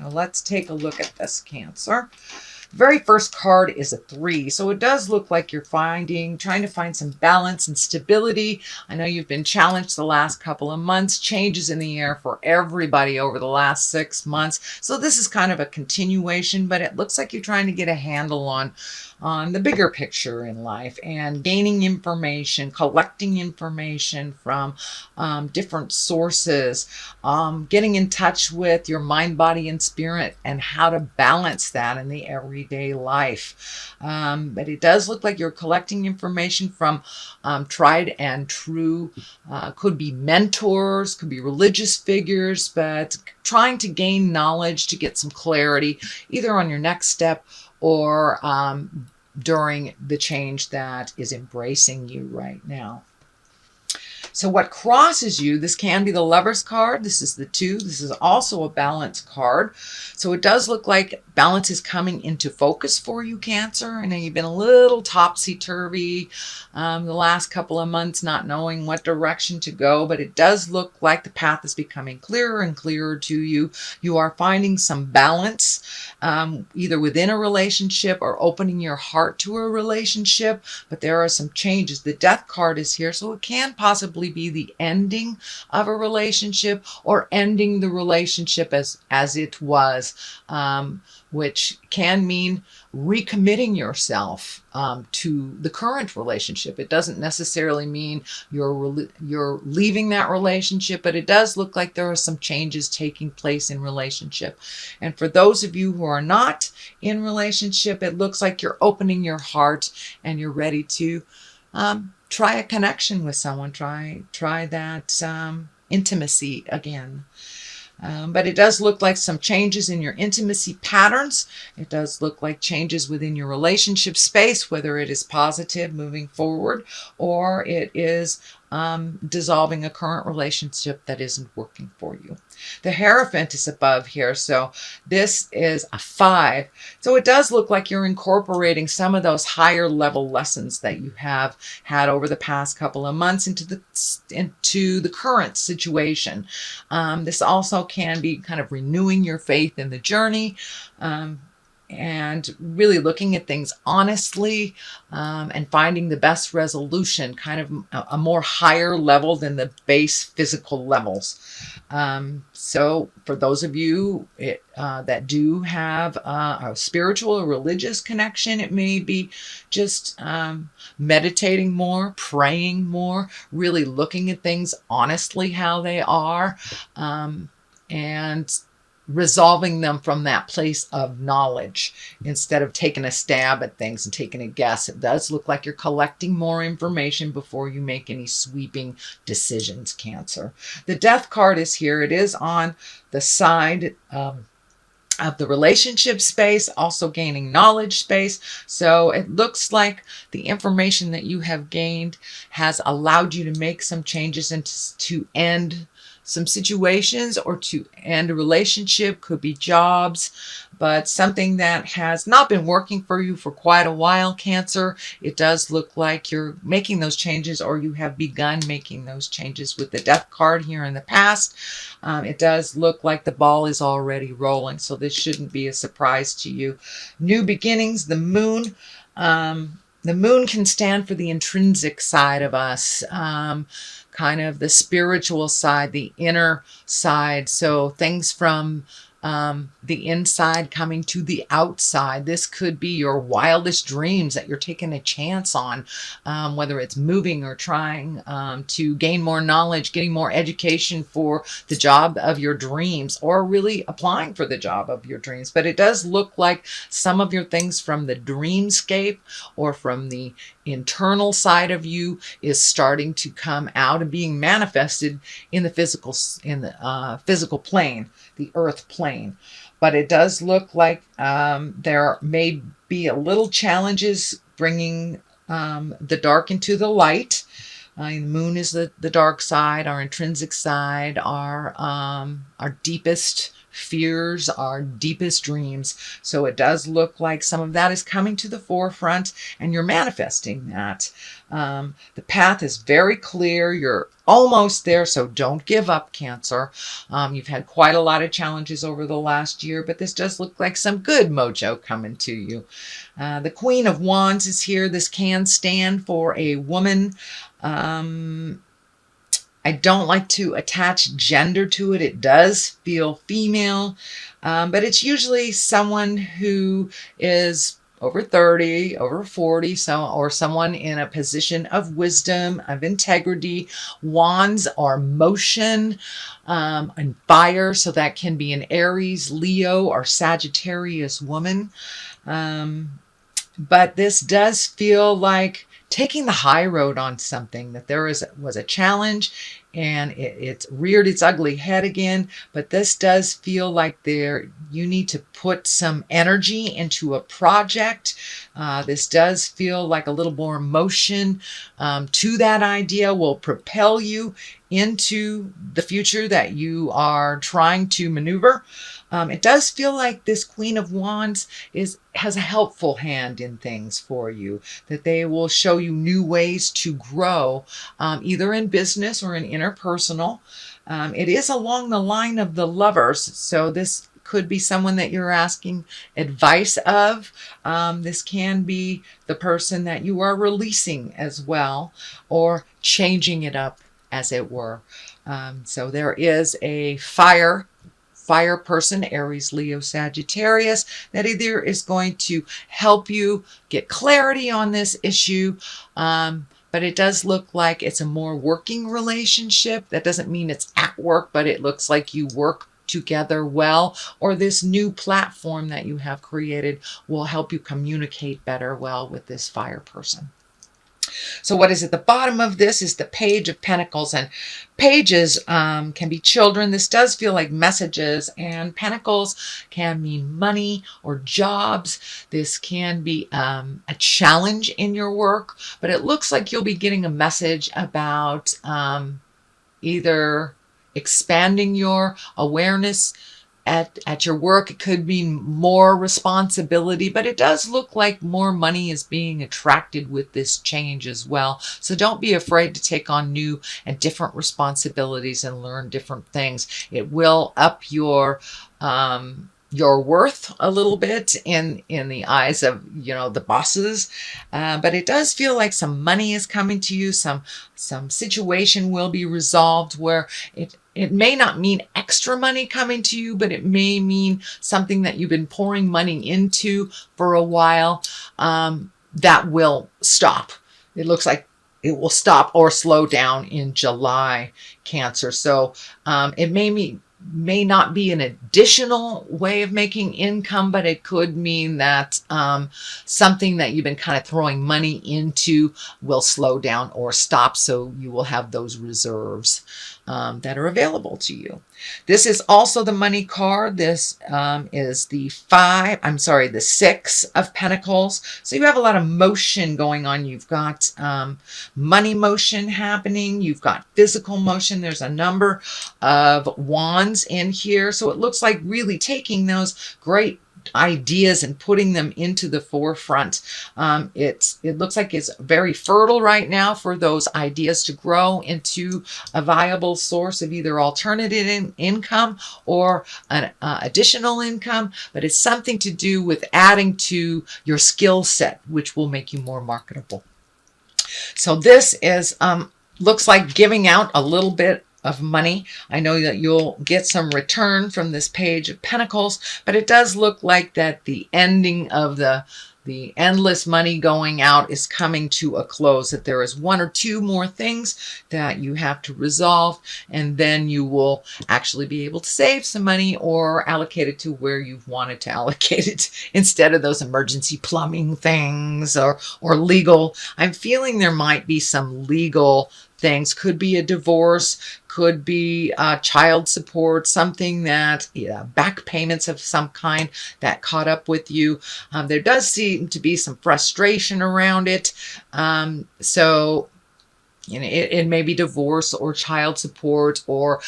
So let's take a look at this, Cancer. The very first card is a 3. So it does look like you're trying to find some balance and stability. I know you've been challenged the last couple of months, changes in the air for everybody over the last 6 months. So this is kind of a continuation, but it looks like you're trying to get a handle on the bigger picture in life and gaining information, collecting information from different sources, getting in touch with your mind, body, and spirit and how to balance that in the everyday life. But it does look like you're collecting information from tried and true, could be mentors, could be religious figures, but trying to gain knowledge to get some clarity either on your next step or during the change that is embracing you right now. So what crosses you, this can be the Lover's card. This is the 2. This is also a balance card. So it does look like balance is coming into focus for you, Cancer. I know you've been a little topsy-turvy the last couple of months, not knowing what direction to go, but it does look like the path is becoming clearer and clearer to you. You are finding some balance, either within a relationship or opening your heart to a relationship, but there are some changes. The Death card is here, so it can possibly be the ending of a relationship or ending the relationship as it was, which can mean recommitting yourself to the current relationship. It doesn't necessarily mean you're leaving that relationship, but it does look like there are some changes taking place in relationship. And for those of you who are not in relationship, it looks like you're opening your heart and you're ready to try a connection with someone, try that intimacy again. But it does look like some changes in your intimacy patterns. It does look like changes within your relationship space, whether it is positive moving forward or it is dissolving a current relationship that isn't working for you. The Hierophant is above here, so this is a 5. So it does look like you're incorporating some of those higher level lessons that you have had over the past couple of months into the current situation. This also can be kind of renewing your faith in the journey, and really looking at things honestly, and finding the best resolution, kind of a more higher level than the base physical levels. So for those of you that do have a spiritual or religious connection, it may be just meditating more, praying more, really looking at things honestly how they are, and resolving them from that place of knowledge instead of taking a stab at things and taking a guess. It does look like you're collecting more information before you make any sweeping decisions, Cancer. The Death card is here. It is on the side of the relationship space, also gaining knowledge space. So it looks like the information that you have gained has allowed you to make some changes and to end some situations or to end a relationship. Could be jobs, but something that has not been working for you for quite a while, Cancer. It does look like you're making those changes, or you have begun making those changes with the Death card here in the past. It does look like the ball is already rolling, so this shouldn't be a surprise to you. New beginnings, the Moon. The Moon can stand for the intrinsic side of us, kind of the spiritual side, the inner side. So things from the inside coming to the outside. This could be your wildest dreams that you're taking a chance on, whether it's moving or trying to gain more knowledge, getting more education for the job of your dreams, or really applying for the job of your dreams. But it does look like some of your things from the dreamscape or from the internal side of you is starting to come out and being manifested in the physical plane, the earth plane. But it does look like there may be a little challenges bringing the dark into the light. The Moon is the dark side, our intrinsic side, our deepest fears, our deepest dreams. So it does look like some of that is coming to the forefront, and you're manifesting that. The path is very clear. You're almost there, so don't give up, Cancer. You've had quite a lot of challenges over the last year, but this does look like some good mojo coming to you. The Queen of Wands is here. This can stand for a woman. I don't like to attach gender to it. It does feel female, but it's usually someone who is over 30, over 40, or someone in a position of wisdom, of integrity. Wands are motion and fire, so that can be an Aries, Leo, or Sagittarius woman. But this does feel like taking the high road on something, that there was a challenge and it's reared its ugly head again. But this does feel like you need to put some energy into a project. This does feel like a little more motion to that idea will propel you into the future that you are trying to maneuver. It does feel like this Queen of Wands has a helpful hand in things for you, that they will show you new ways to grow, either in business or in interpersonal. It is along the line of the Lovers, so this could be someone that you're asking advice of. This can be the person that you are releasing as well, or changing it up, as it were. So there is a fire person, Aries, Leo, Sagittarius, that either is going to help you get clarity on this issue, but it does look like it's a more working relationship. That doesn't mean it's at work, but it looks like you work together well, or this new platform that you have created will help you communicate better well with this fire person. So what is at the bottom of this is the Page of Pentacles, and pages can be children. This does feel like messages, and pentacles can mean money or jobs. This can be a challenge in your work, but it looks like you'll be getting a message about either expanding your awareness at your work. It could mean more responsibility, but it does look like more money is being attracted with this change as well. So don't be afraid to take on new and different responsibilities and learn different things. It will up your worth a little bit in the eyes of, the bosses. But it does feel like some money is coming to you. Some situation will be resolved where it may not mean extra money coming to you, but it may mean something that you've been pouring money into for a while, that will stop. It looks like it will stop or slow down in July, Cancer. So it may not be an additional way of making income, but it could mean that something that you've been kind of throwing money into will slow down or stop, so you will have those reserves that are available to you. This is also the money card. This is the 6 of Pentacles. So you have a lot of motion going on. You've got money motion happening. You've got physical motion. There's a number of wands in here. So it looks like really taking those great ideas and putting them into the forefront. It looks like it's very fertile right now for those ideas to grow into a viable source of either alternative income or an additional income, but it's something to do with adding to your skill set, which will make you more marketable. So this is looks like giving out a little bit of money. I know that you'll get some return from this Page of Pentacles, but it does look like that the ending of the endless money going out is coming to a close, that there is 1 or 2 more things that you have to resolve, and then you will actually be able to save some money or allocate it to where you've wanted to allocate it instead of those emergency plumbing things or legal. I'm feeling there might be some legal things. Could be a divorce, could be child support, something that, back payments of some kind that caught up with you. There does seem to be some frustration around it. So it may be divorce or child support or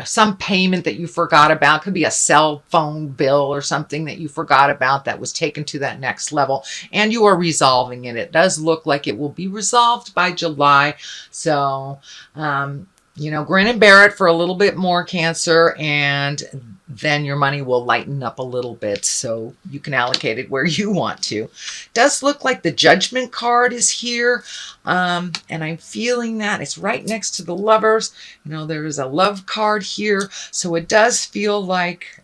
some payment that you forgot about. Could be a cell phone bill or something that you forgot about that was taken to that next level, and you are resolving it. It does look like it will be resolved by July. So, grin and bear it for a little bit more, Cancer, and then your money will lighten up a little bit so you can allocate it where you want to. Does look like the Judgment card is here, and I'm feeling that it's right next to the Lovers. There is a love card here, so it does feel like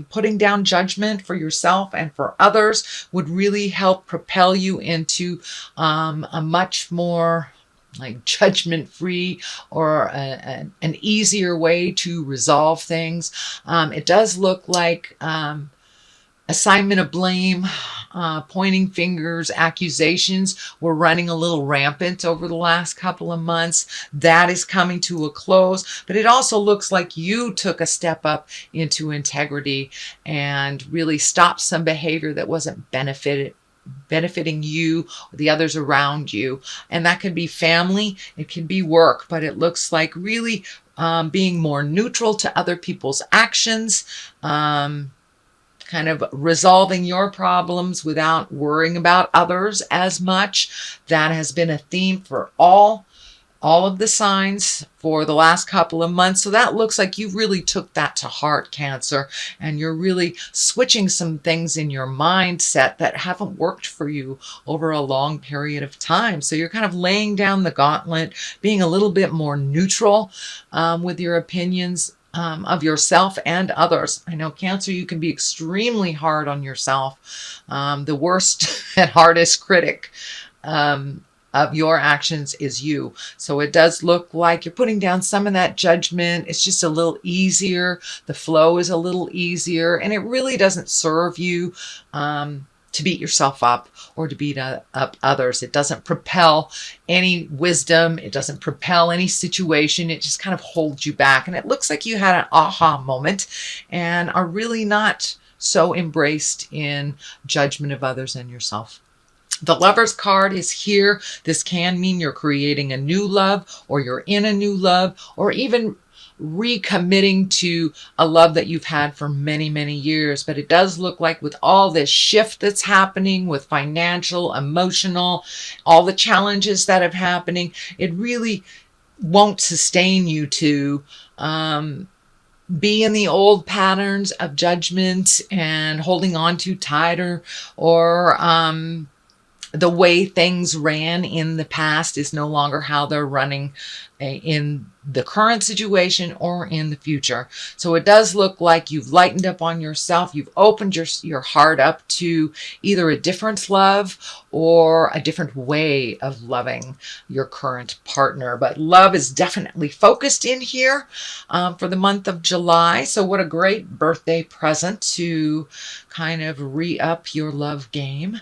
putting down judgment for yourself and for others would really help propel you into a much more like judgment-free or an easier way to resolve things. It does look like assignment of blame, pointing fingers, accusations were running a little rampant over the last couple of months. That is coming to a close, but it also looks like you took a step up into integrity and really stopped some behavior that wasn't benefiting you or the others around you. And that could be family, it can be work, but it looks like really being more neutral to other people's actions, kind of resolving your problems without worrying about others as much. That has been a theme for all of the signs for the last couple of months. So that looks like you really took that to heart, Cancer, and you're really switching some things in your mindset that haven't worked for you over a long period of time. So you're kind of laying down the gauntlet, being a little bit more neutral with your opinions of yourself and others. I know, Cancer, you can be extremely hard on yourself, the worst and hardest critic of your actions is you. So it does look like you're putting down some of that judgment. It's just a little easier. The flow is a little easier, and it really doesn't serve you to beat yourself up or to beat up others. It doesn't propel any wisdom. It doesn't propel any situation. It just kind of holds you back. And it looks like you had an aha moment and are really not so embraced in judgment of others and yourself. The Lovers card is here. This can mean you're creating a new love, or you're in a new love, or even recommitting to a love that you've had for many, many years. But it does look like with all this shift that's happening with financial, emotional, all the challenges that are happening, it really won't sustain you to be in the old patterns of judgment and holding on too tight, or the way things ran in the past is no longer how they're running in the current situation or in the future. So it does look like you've lightened up on yourself. You've opened your heart up to either a different love or a different way of loving your current partner. But love is definitely focused in here for the month of July. So what a great birthday present to kind of re-up your love game.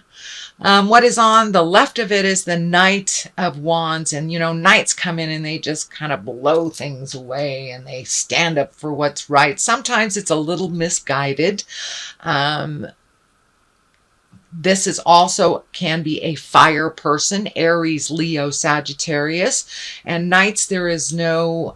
What is on the left of it is the Knight of Wands. And, knights come in and they just kind of blow things away and they stand up for what's right. Sometimes it's a little misguided. This is also can be a fire person, Aries, Leo, Sagittarius. And Knights, there is no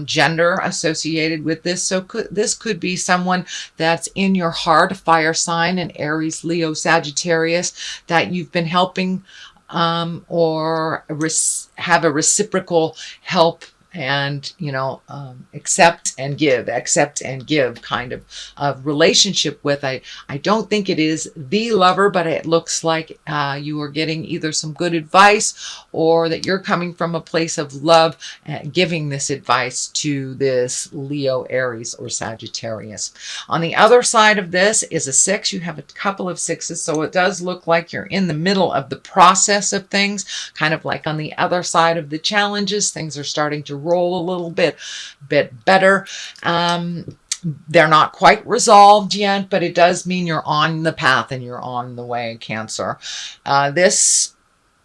gender associated with this. So this could be someone that's in your heart, a fire sign, an Aries, Leo, Sagittarius, that you've been helping or have a reciprocal help and, accept and give kind of relationship with. I don't think it is the lover, but it looks like you are getting either some good advice or that you're coming from a place of love, giving this advice to this Leo, Aries, or Sagittarius. On the other side of this is a 6. You have a couple of 6s, so it does look like you're in the middle of the process of things, kind of like on the other side of the challenges. Things are starting to roll a little bit better. They're not quite resolved yet, but it does mean you're on the path and you're on the way, Cancer. This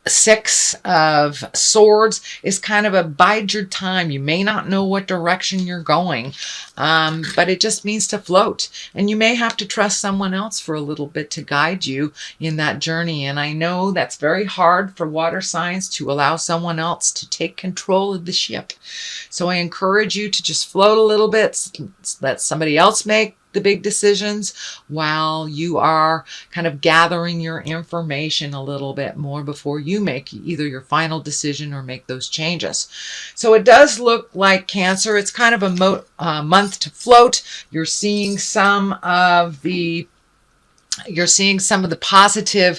Six of Swords is kind of a bide your time. You may not know what direction you're going, but it just means to float. And you may have to trust someone else for a little bit to guide you in that journey. And I know that's very hard for water signs, to allow someone else to take control of the ship. So I encourage you to just float a little bit, let somebody else make the big decisions while you are kind of gathering your information a little bit more before you make either your final decision or make those changes. So it does look like, Cancer, it's kind of a month to float. You're seeing some of the positive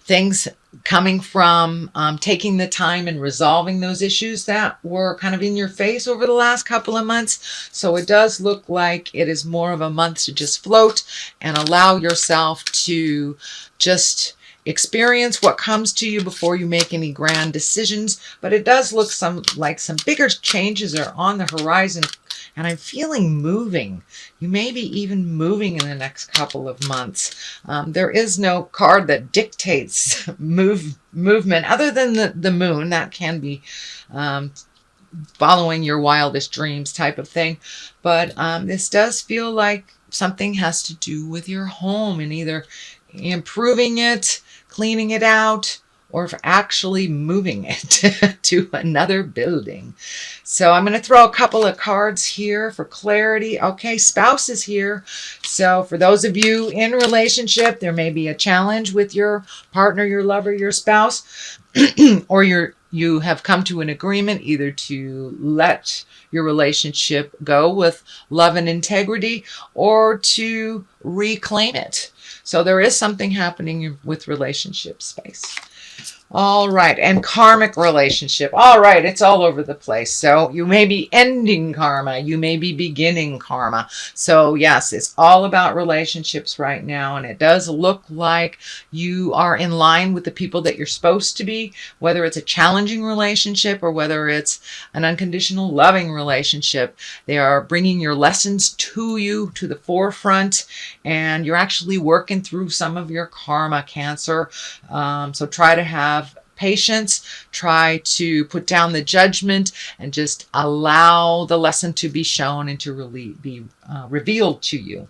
things coming from taking the time and resolving those issues that were kind of in your face over the last couple of months. So it does look like it is more of a month to just float and allow yourself to just experience what comes to you before you make any grand decisions. But it does look like some bigger changes are on the horizon, and I'm feeling moving. You may be even moving in the next couple of months. There is no card that dictates movement other than the moon. That can be following your wildest dreams type of thing. But this does feel like something has to do with your home and either improving it, cleaning it out, or for actually moving it to another building. So I'm going to throw a couple of cards here for clarity. Okay, spouse is here. So for those of you in relationship, there may be a challenge with your partner, your lover, your spouse, or you have come to an agreement either to let your relationship go with love and integrity or to reclaim it. So there is something happening with relationship space. All right, and karmic relationship. All right, it's all over the place. So you may be ending karma. You may be beginning karma. So yes, it's all about relationships right now. And it does look like you are in line with the people that you're supposed to be, whether it's a challenging relationship or whether it's an unconditional loving relationship. They are bringing your lessons to you to the forefront, and you're actually working through some of your karma, Cancer. So try to have patience, try to put down the judgment, and just allow the lesson to be shown and to really be revealed to you.